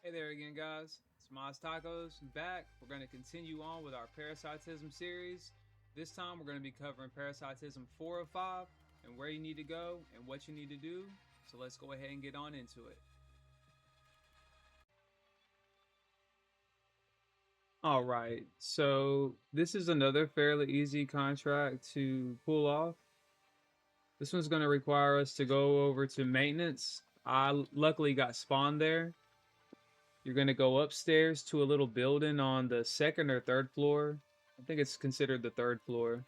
Hey there again, guys. It's Maz Tacos back. We're going to continue on with our parasitism series. This time, we're going to be covering parasitism 4 of 5 and where you need to go and what you need to do. So let's go ahead and get on into it. All right, so this is another fairly easy contract to pull off. This one's going to require us to go over to maintenance. I luckily got spawned there. You're going to go upstairs to a little building on the second or third floor. I think it's considered the third floor.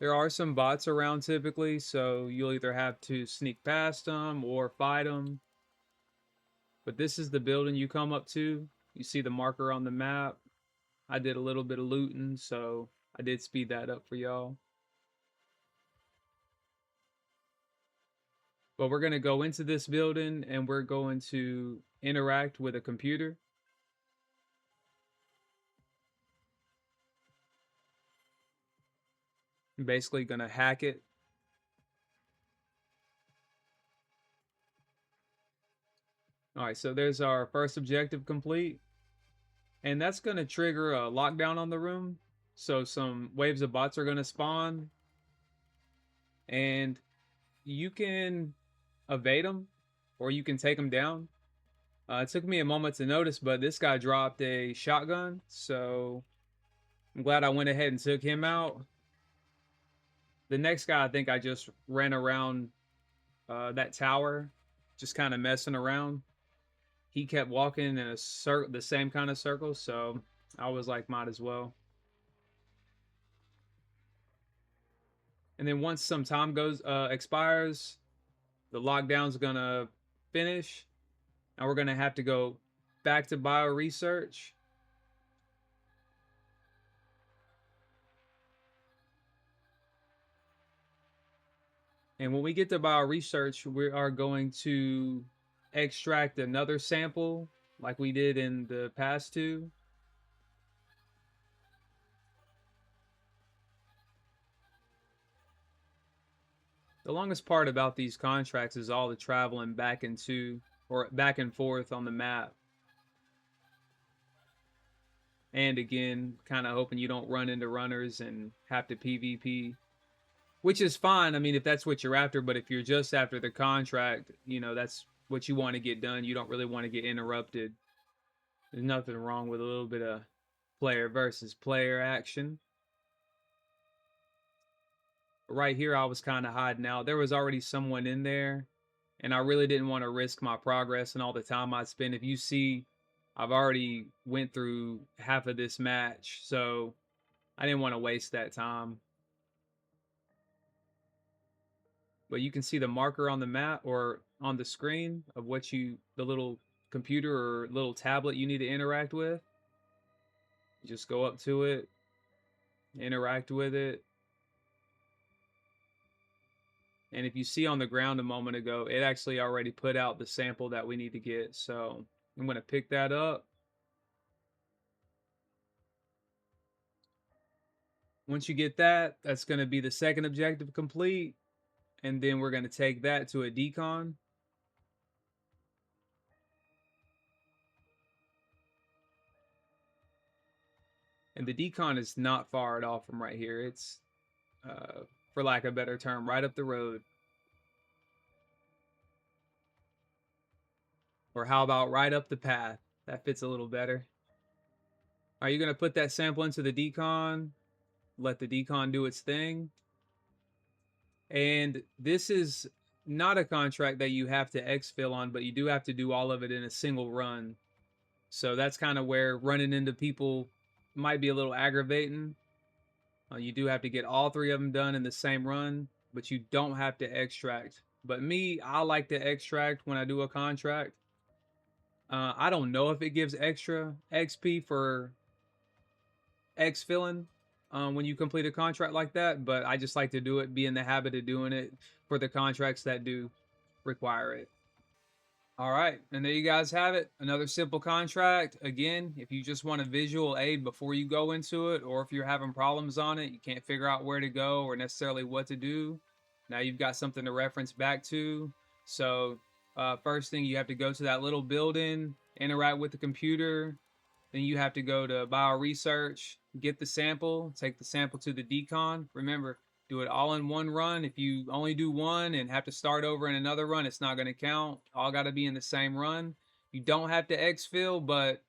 There are some bots around typically, so you'll either have to sneak past them or fight them. But this is the building you come up to. You see the marker on the map. I did a little bit of looting, so I did speed that up for y'all. But we're going to go into this building and we're going to interact with a computer. I'm basically going to hack it. All right, so there's our first objective complete. And that's going to trigger a lockdown on the room. So some waves of bots are going to spawn. And you can evade them or you can take them down. It took me a moment to notice, but this guy dropped a shotgun. So I'm glad I went ahead and took him out. The next guy, I think I just ran around that tower, just kind of messing around. He kept walking in the same kind of circle, so I was like, might as well. And then once some time expires, the lockdown's gonna finish, and we're gonna have to go back to bio research. And when we get to bio research, we are going to extract another sample like we did in the past two. The longest part about these contracts is all the traveling back and forth on the map. And again, kind of hoping you don't run into runners and have to PvP, which is fine. I mean, if that's what you're after, but if you're just after the contract, that's what you want to get done. You don't really want to get interrupted. There's nothing wrong with a little bit of player versus player action. Right here, I was kind of hiding out. There was already someone in there, and I really didn't want to risk my progress and all the time I'd spend. If you see, I've already went through half of this match, so I didn't want to waste that time. But you can see the marker on the map or on the screen of the little computer or little tablet you need to interact with. You just go up to it, interact with it. And if you see on the ground a moment ago, it actually already put out the sample that we need to get. So I'm going to pick that up. Once you get that, that's going to be the second objective complete. And then we're going to take that to a decon. And the decon is not far at all from right here. It's, for lack of a better term, right up the road. Or how about right up the path? That fits a little better. Are you going to put that sample into the decon? Let the decon do its thing. And this is not a contract that you have to exfil on, but you do have to do all of it in a single run. So that's kind of where running into people might be a little aggravating. You do have to get all three of them done in the same run, but you don't have to extract. But me, I like to extract when I do a contract. I don't know if it gives extra XP for exfilling when you complete a contract like that, but I just like to do it, be in the habit of doing it for the contracts that do require it. All right, and there you guys have it. Another simple contract. Again, if you just want a visual aid before you go into it, or if you're having problems on it, you can't figure out where to go or necessarily what to do, now you've got something to reference back to. So First thing, you have to go to that little building, interact with the computer. Then you have to go to bio research, get the sample, take the sample to the decon. Remember, do it all in one run. If you only do one and have to start over in another run, it's not going to count. All got to be in the same run. You don't have to exfil, but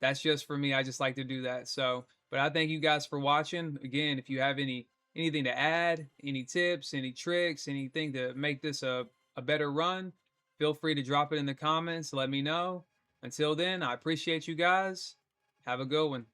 that's just for me. I just like to do that. So, but I thank you guys for watching. Again, if you have anything to add, any tips, any tricks, anything to make this a better run, feel free to drop it in the comments. Let me know. Until then, I appreciate you guys. Have a good one.